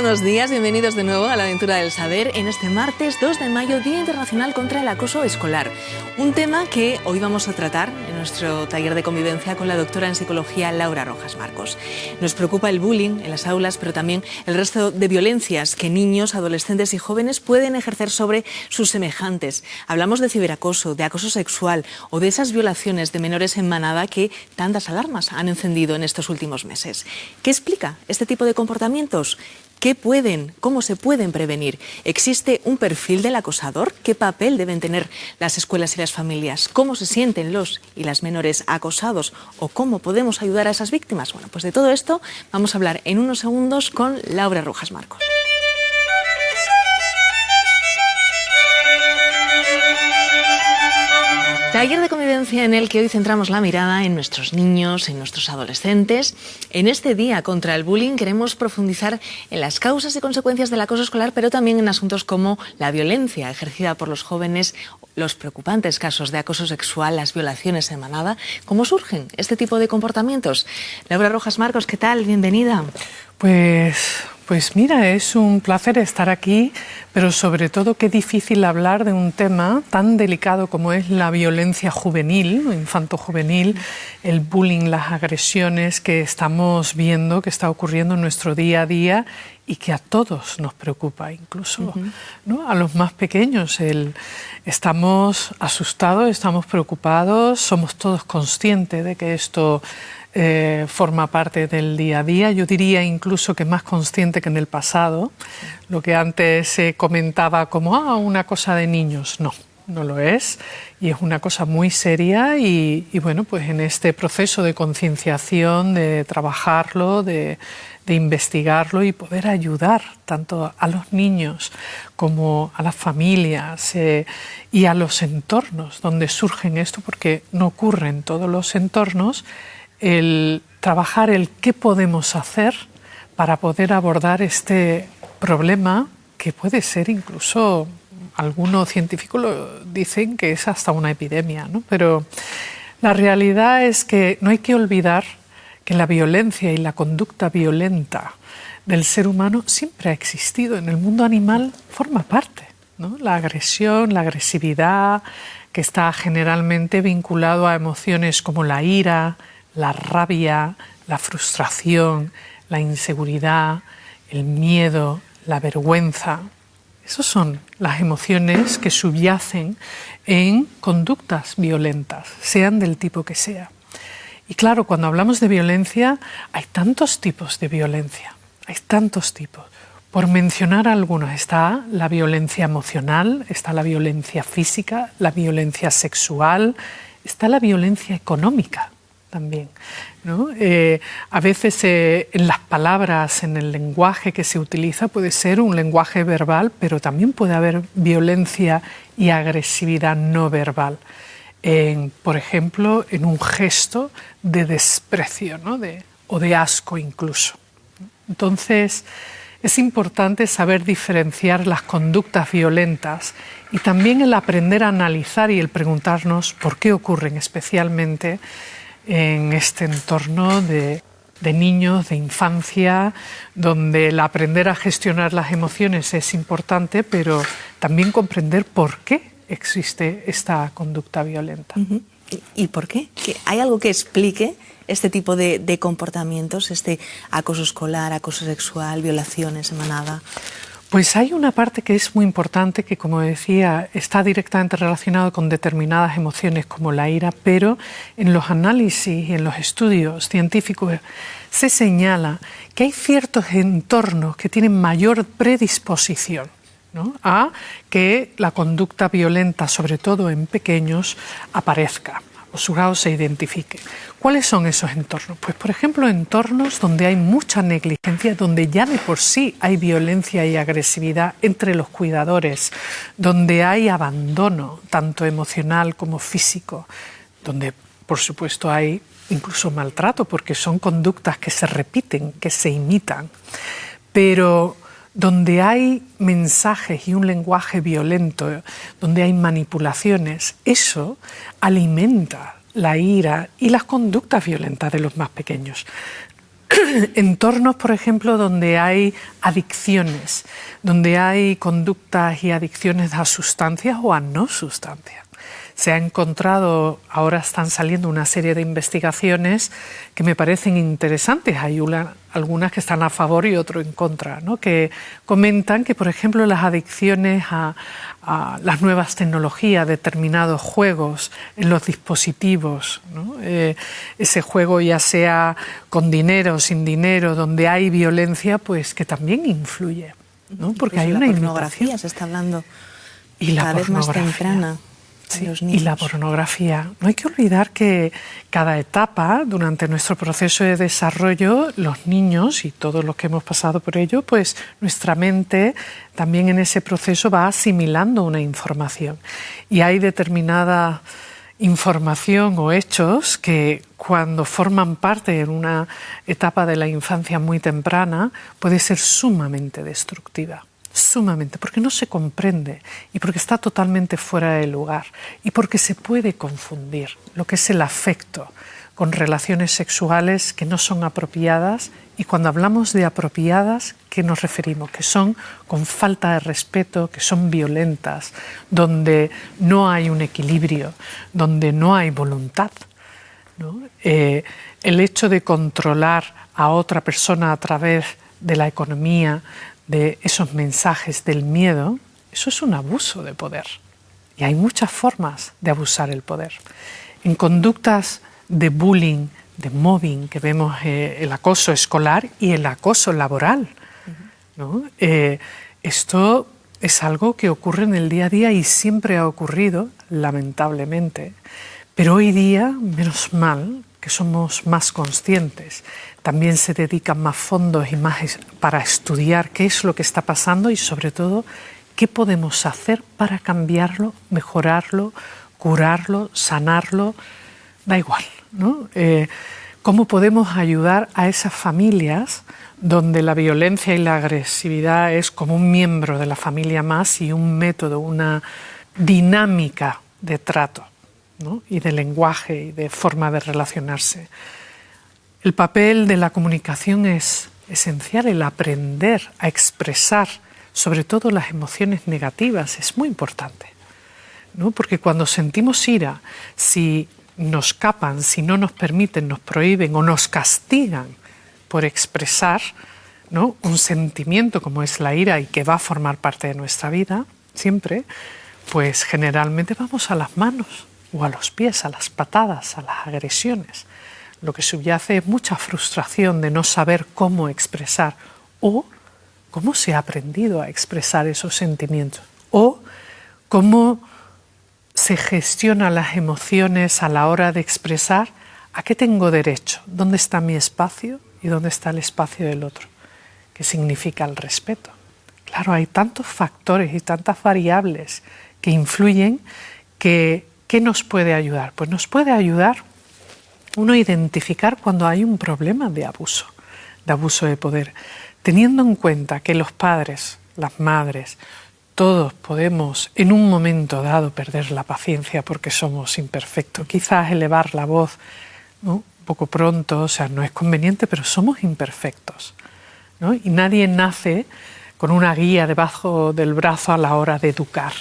buenos días, bienvenidos de nuevo a la aventura del saber en este martes 2 de mayo, Día Internacional contra el Acoso Escolar. Un tema que hoy vamos a tratar en nuestro taller de convivencia con la doctora en psicología Laura Rojas Marcos. Nos preocupa el bullying en las aulas, pero también el resto de violencias que niños, adolescentes y jóvenes pueden ejercer sobre sus semejantes. Hablamos de ciberacoso, de acoso sexual o de esas violaciones de menores en manada que tantas alarmas han encendido en estos últimos meses. ¿Qué explica este tipo de comportamientos? ¿Cómo se pueden prevenir? ¿Existe un perfil del acosador? ¿Qué papel deben tener las escuelas y las familias? ¿Cómo se sienten los y las menores acosados? ¿O cómo podemos ayudar a esas víctimas? Bueno, pues de todo esto vamos a hablar en unos segundos con Laura Rojas Marcos. Taller de convivencia en el que hoy centramos la mirada en nuestros niños, en nuestros adolescentes. En este día contra el bullying queremos profundizar en las causas y consecuencias del acoso escolar, pero también en asuntos como la violencia ejercida por los jóvenes, los preocupantes casos de acoso sexual, las violaciones en manada. ¿Cómo surgen este tipo de comportamientos? Laura Rojas Marcos, ¿qué tal? Bienvenida. Pues mira, es un placer estar aquí, pero sobre todo qué difícil hablar de un tema tan delicado como es la violencia juvenil, infanto-juvenil, el bullying, las agresiones que estamos viendo, que está ocurriendo en nuestro día a día y que a todos nos preocupa, incluso ¿no? A los más pequeños. Estamos asustados, estamos preocupados, somos todos conscientes de que esto forma parte del día a día. Yo diría incluso que más consciente que en el pasado. Lo que antes se comentaba como una cosa de niños, no lo es. Y es una cosa muy seria y bueno, pues en este proceso de concienciación, de trabajarlo, de investigarlo y poder ayudar tanto a los niños como a las familias y a los entornos donde surgen esto, porque no ocurre en todos los entornos, el trabajar el qué podemos hacer para poder abordar este problema que puede ser incluso, algunos científicos dicen que es hasta una epidemia, ¿no? Pero la realidad es que no hay que olvidar que la violencia y la conducta violenta del ser humano siempre ha existido. En el mundo animal forma parte, ¿no? La agresión, la agresividad, que está generalmente vinculado a emociones como la ira, la rabia, la frustración, la inseguridad, el miedo, la vergüenza. Esas son las emociones que subyacen en conductas violentas, sean del tipo que sea. Y claro, cuando hablamos de violencia, hay tantos tipos de violencia, hay tantos tipos. Por mencionar algunos, está la violencia emocional, está la violencia física, la violencia sexual, está la violencia económica también, ¿no? A veces en las palabras, en el lenguaje que se utiliza puede ser un lenguaje verbal, pero también puede haber violencia y agresividad no verbal. Por ejemplo, en un gesto de desprecio, ¿no? o de asco incluso. Entonces, es importante saber diferenciar las conductas violentas y también el aprender a analizar y el preguntarnos por qué ocurren especialmente en este entorno de niños, de infancia, donde el aprender a gestionar las emociones es importante, pero también comprender por qué existe esta conducta violenta. ¿Y por qué? ¿Hay algo que explique este tipo de comportamientos, este acoso escolar, acoso sexual, violaciones en manada? Pues hay una parte que es muy importante, que como decía, está directamente relacionada con determinadas emociones como la ira, pero en los análisis y en los estudios científicos se señala que hay ciertos entornos que tienen mayor predisposición, ¿no?, a que la conducta violenta, sobre todo en pequeños, aparezca o su grado se identifique. ¿Cuáles son esos entornos? Pues, por ejemplo, entornos donde hay mucha negligencia, donde ya de por sí hay violencia y agresividad entre los cuidadores, donde hay abandono, tanto emocional como físico, donde, por supuesto, hay incluso maltrato, porque son conductas que se repiten, que se imitan, pero donde hay mensajes y un lenguaje violento, donde hay manipulaciones, eso alimenta la ira y las conductas violentas de los más pequeños. entornos, por ejemplo, donde hay adicciones, donde hay conductas y adicciones a sustancias o a no sustancias. Se ha encontrado, ahora están saliendo una serie de investigaciones que me parecen interesantes. Hay algunas que están a favor y otras en contra, ¿no? Que comentan que, por ejemplo, las adicciones a las nuevas tecnologías, determinados juegos en los dispositivos, ¿no? Ese juego, ya sea con dinero o sin dinero, donde hay violencia, pues que también influye, ¿no? Porque hay una pornografía, se está hablando y la cada vez más temprana. Sí, y la pornografía. No hay que olvidar que cada etapa durante nuestro proceso de desarrollo, los niños y todos los que hemos pasado por ello, pues nuestra mente también en ese proceso va asimilando una información. Y hay determinada información o hechos que cuando forman parte en una etapa de la infancia muy temprana puede ser sumamente destructiva. Sumamente, porque no se comprende y porque está totalmente fuera de lugar y porque se puede confundir lo que es el afecto con relaciones sexuales que no son apropiadas, y cuando hablamos de apropiadas, ¿qué nos referimos? Que son con falta de respeto, que son violentas, donde no hay un equilibrio, donde no hay voluntad, ¿no? El hecho de controlar a otra persona a través de la economía, de esos mensajes del miedo, eso es un abuso de poder. Y hay muchas formas de abusar el poder. En conductas de bullying, de mobbing, que vemos el acoso escolar y el acoso laboral, ¿no? Esto es algo que ocurre en el día a día y siempre ha ocurrido, lamentablemente. Pero hoy día, menos mal, que somos más conscientes. También se dedican más fondos y más para estudiar qué es lo que está pasando y, sobre todo, qué podemos hacer para cambiarlo, mejorarlo, curarlo, sanarlo, da igual, ¿no? Cómo podemos ayudar a esas familias donde la violencia y la agresividad es como un miembro de la familia más y un método, una dinámica de trato, ¿no? Y de lenguaje y de forma de relacionarse. El papel de la comunicación es esencial, el aprender a expresar, sobre todo las emociones negativas, es muy importante, ¿no? Porque cuando sentimos ira, si nos capan, si no nos permiten, nos prohíben o nos castigan por expresar, ¿no?, un sentimiento como es la ira y que va a formar parte de nuestra vida siempre, pues generalmente vamos a las manos o a los pies, a las patadas, a las agresiones. Lo que subyace es mucha frustración de no saber cómo expresar o cómo se ha aprendido a expresar esos sentimientos o cómo se gestionan las emociones a la hora de expresar a qué tengo derecho, dónde está mi espacio y dónde está el espacio del otro, qué significa el respeto. Claro, hay tantos factores y tantas variables que influyen que ¿qué nos puede ayudar? Pues nos puede ayudar uno a identificar cuando hay un problema de abuso de poder, teniendo en cuenta que los padres, las madres, todos podemos en un momento dado perder la paciencia porque somos imperfectos, quizás elevar la voz, ¿no?, un poco pronto, o sea, no es conveniente, pero somos imperfectos, ¿no? Y nadie nace con una guía debajo del brazo a la hora de educar.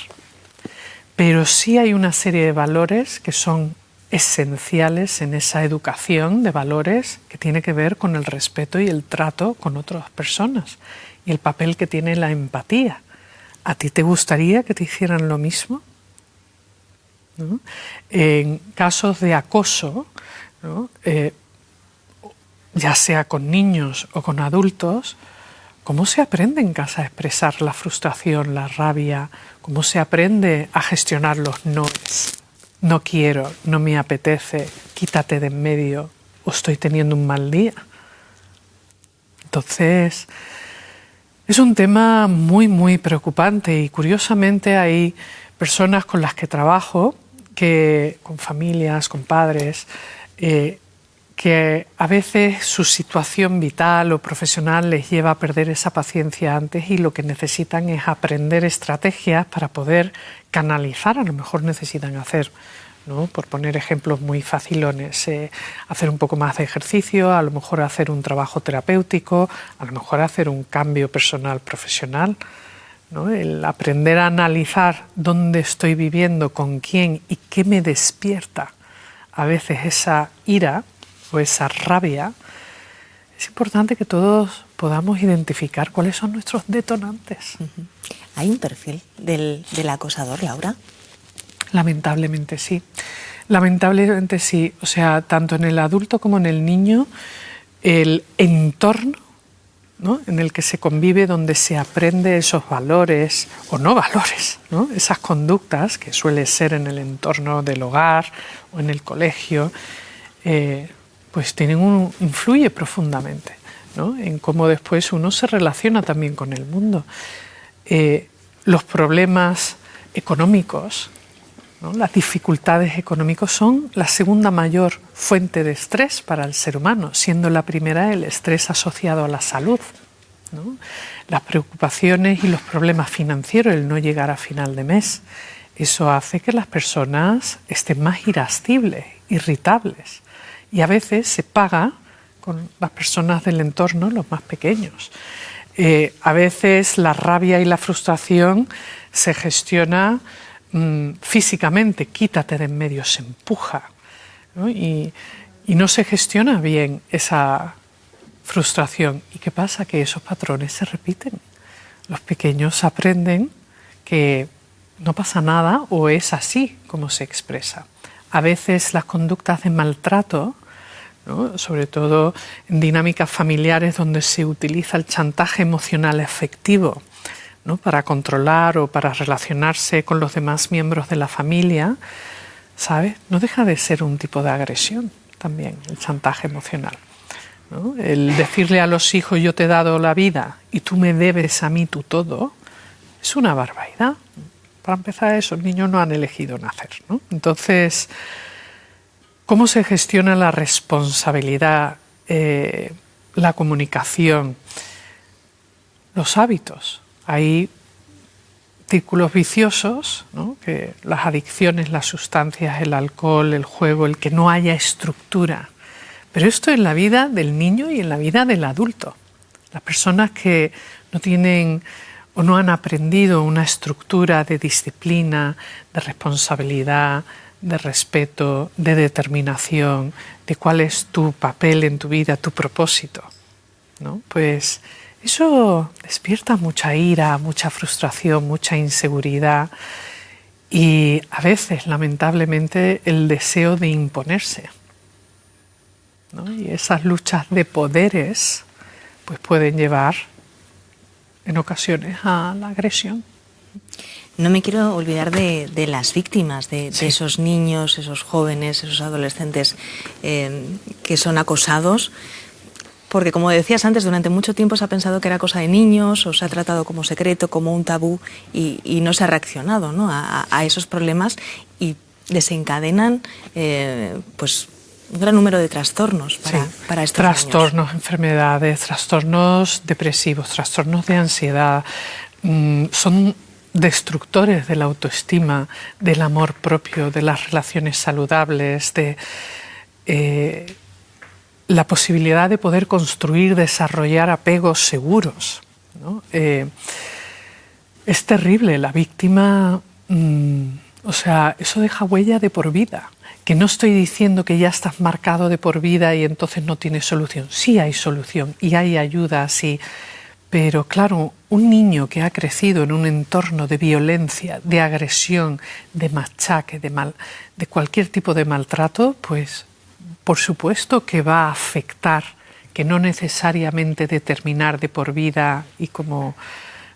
Pero sí hay una serie de valores que son esenciales en esa educación de valores que tiene que ver con el respeto y el trato con otras personas y el papel que tiene la empatía. ¿A ti te gustaría que te hicieran lo mismo? ¿No? En casos de acoso, ¿no?, ya sea con niños o con adultos, ¿cómo se aprende en casa a expresar la frustración, la rabia? ¿Cómo se aprende a gestionar los noes? No quiero, no me apetece, quítate de en medio o estoy teniendo un mal día. Entonces, es un tema muy, muy preocupante y curiosamente hay personas con las que trabajo, con familias, con padres, que a veces su situación vital o profesional les lleva a perder esa paciencia antes y lo que necesitan es aprender estrategias para poder canalizar, a lo mejor necesitan hacer ¿no? Por poner ejemplos muy facilones, hacer un poco más de ejercicio, a lo mejor hacer un trabajo terapéutico, a lo mejor hacer un cambio personal profesional, ¿no? El aprender a analizar dónde estoy viviendo, con quién y qué me despierta a veces esa ira o esa rabia. Es importante que todos podamos identificar cuáles son nuestros detonantes. ¿Hay un perfil del acosador, Laura? Lamentablemente sí. Lamentablemente sí. O sea, tanto en el adulto como en el niño, el entorno, ¿no?, en el que se convive, donde se aprende esos valores o no valores, ¿no?, esas conductas que suele ser en el entorno del hogar o en el colegio, pues influye profundamente, ¿no?, en cómo después uno se relaciona también con el mundo. Los problemas económicos, ¿no?, las dificultades económicas son la segunda mayor fuente de estrés para el ser humano, siendo la primera el estrés asociado a la salud, ¿no? Las preocupaciones y los problemas financieros, el no llegar a final de mes, eso hace que las personas estén más irascibles, irritables, y a veces se paga con las personas del entorno, los más pequeños. A veces la rabia y la frustración se gestiona físicamente, quítate de en medio, se empuja, ¿no? Y no se gestiona bien esa frustración. ¿Y qué pasa? Que esos patrones se repiten. Los pequeños aprenden que no pasa nada o es así como se expresa. A veces las conductas de maltrato, ¿no?, sobre todo en dinámicas familiares donde se utiliza el chantaje emocional efectivo, ¿no?, para controlar o para relacionarse con los demás miembros de la familia, ¿sabes?, no deja de ser un tipo de agresión también, el chantaje emocional, ¿no? El decirle a los hijos, yo te he dado la vida y tú me debes a mí tu todo, es una barbaridad. Para empezar, esos niños no han elegido nacer, ¿no? Entonces, ¿cómo se gestiona la responsabilidad, la comunicación, los hábitos? Hay círculos viciosos, ¿no?, que las adicciones, las sustancias, el alcohol, el juego, el que no haya estructura. Pero esto en la vida del niño y en la vida del adulto. Las personas que no tienen o no han aprendido una estructura de disciplina, de responsabilidad, de respeto, de determinación, de cuál es tu papel en tu vida, tu propósito, ¿no?, pues eso despierta mucha ira, mucha frustración, mucha inseguridad y a veces, lamentablemente, el deseo de imponerse, ¿no? Y esas luchas de poderes pues pueden llevar en ocasiones a la agresión. No me quiero olvidar de las víctimas, de Sí. esos niños, esos jóvenes, esos adolescentes que son acosados, porque como decías antes, durante mucho tiempo se ha pensado que era cosa de niños o se ha tratado como secreto, como un tabú y no se ha reaccionado, ¿no?, a esos problemas y desencadenan pues un gran número de trastornos para estos trastornos, niños. enfermedades, trastornos depresivos, trastornos de ansiedad, son destructores de la autoestima, del amor propio, de las relaciones saludables, de la posibilidad de poder construir, desarrollar apegos seguros, ¿no? Es terrible, la víctima, o sea, eso deja huella de por vida. Que no estoy diciendo que ya estás marcado de por vida y entonces no tienes solución. Sí hay solución y hay ayuda, sí. Pero claro, un niño que ha crecido en un entorno de violencia, de agresión, de machaque, de cualquier tipo de maltrato, pues por supuesto que va a afectar, que no necesariamente determinar de por vida y como,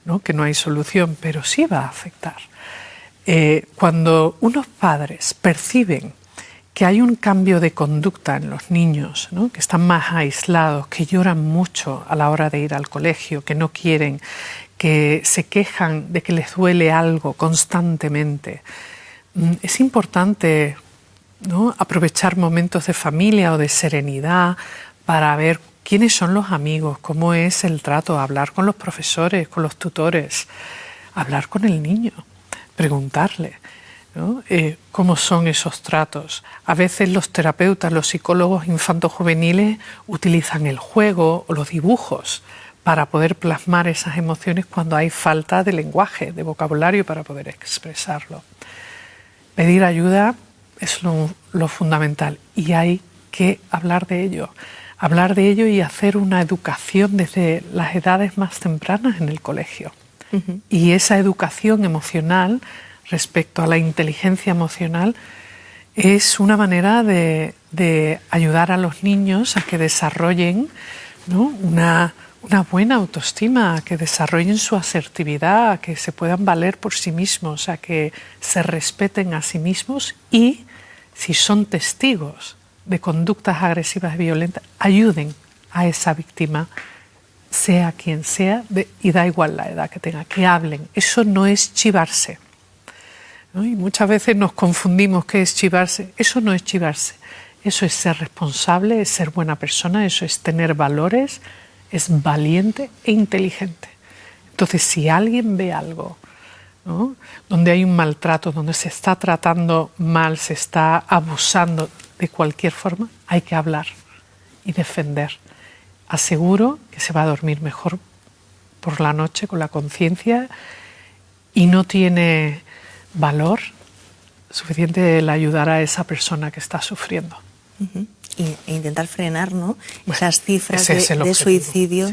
¿no?, que no hay solución, pero sí va a afectar. Cuando unos padres perciben que hay un cambio de conducta en los niños, ¿no?, que están más aislados, que lloran mucho a la hora de ir al colegio, que no quieren, que se quejan de que les duele algo constantemente, es importante, ¿no?, aprovechar momentos de familia o de serenidad para ver quiénes son los amigos, cómo es el trato, hablar con los profesores, con los tutores, hablar con el niño, preguntarle. ¿no? ¿Cómo son esos tratos? A veces los terapeutas, los psicólogos infantojuveniles utilizan el juego o los dibujos para poder plasmar esas emociones cuando hay falta de lenguaje, de vocabulario para poder expresarlo. Pedir ayuda es lo fundamental y hay que hablar de ello y hacer una educación desde las edades más tempranas en el colegio. Y esa educación emocional respecto a la inteligencia emocional es una manera de ayudar a los niños a que desarrollen, ¿no?, una buena autoestima, a que desarrollen su asertividad, a que se puedan valer por sí mismos, a que se respeten a sí mismos y, si son testigos de conductas agresivas y violentas, ayuden a esa víctima, sea quien sea, y da igual la edad que tenga, que hablen. Eso no es chivarse, ¿no? Y muchas veces nos confundimos qué es chivarse. Eso no es chivarse, eso es ser responsable, es ser buena persona, eso es tener valores, es valiente e inteligente. Entonces, si alguien ve algo, ¿no?, donde hay un maltrato, donde se está tratando mal, se está abusando de cualquier forma, hay que hablar y defender. Aseguro que se va a dormir mejor por la noche con la conciencia y no tiene valor suficiente el ayudar a esa persona que está sufriendo. E intentar frenar, ¿no?, esas cifras de suicidio,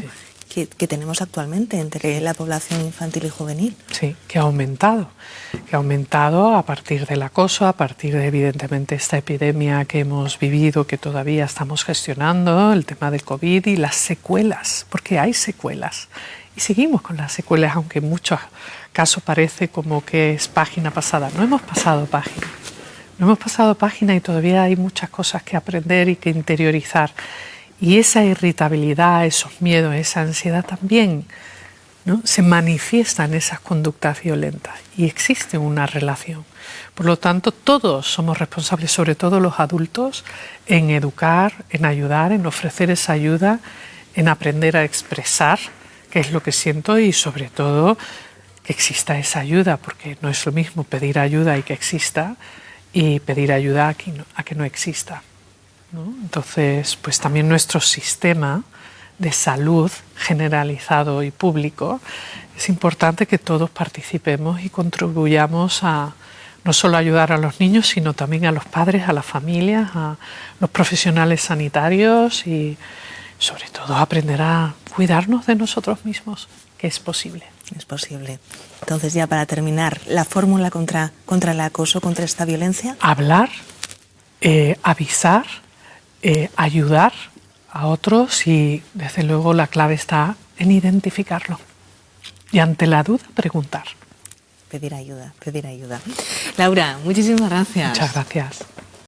sí, que tenemos actualmente entre la población infantil y juvenil. Sí, que ha aumentado a partir del acoso, a partir de, evidentemente, esta epidemia que hemos vivido, que todavía estamos gestionando, el tema del COVID y las secuelas, porque hay secuelas. Y seguimos con las secuelas, aunque en muchos casos parece como que es página pasada. No hemos pasado página. No hemos pasado página y todavía hay muchas cosas que aprender y que interiorizar. Y esa irritabilidad, esos miedos, esa ansiedad también, ¿no?, se manifiesta en esas conductas violentas y existe una relación. Por lo tanto, todos somos responsables, sobre todo los adultos, en educar, en ayudar, en ofrecer esa ayuda, en aprender a expresar qué es lo que siento y, sobre todo, que exista esa ayuda, porque no es lo mismo pedir ayuda y que exista y pedir ayuda a que no exista, ¿no? Entonces, pues también nuestro sistema de salud generalizado y público, es importante que todos participemos y contribuyamos a no solo ayudar a los niños, sino también a los padres, a las familias, a los profesionales sanitarios y sobre todo aprender a cuidarnos de nosotros mismos, que es posible. Es posible. Entonces, ya para terminar, la fórmula contra el acoso, contra esta violencia. Hablar, avisar, ayudar a otros y, desde luego, la clave está en identificarlo. Y ante la duda, preguntar. Pedir ayuda, pedir ayuda. Laura, muchísimas gracias. Muchas gracias.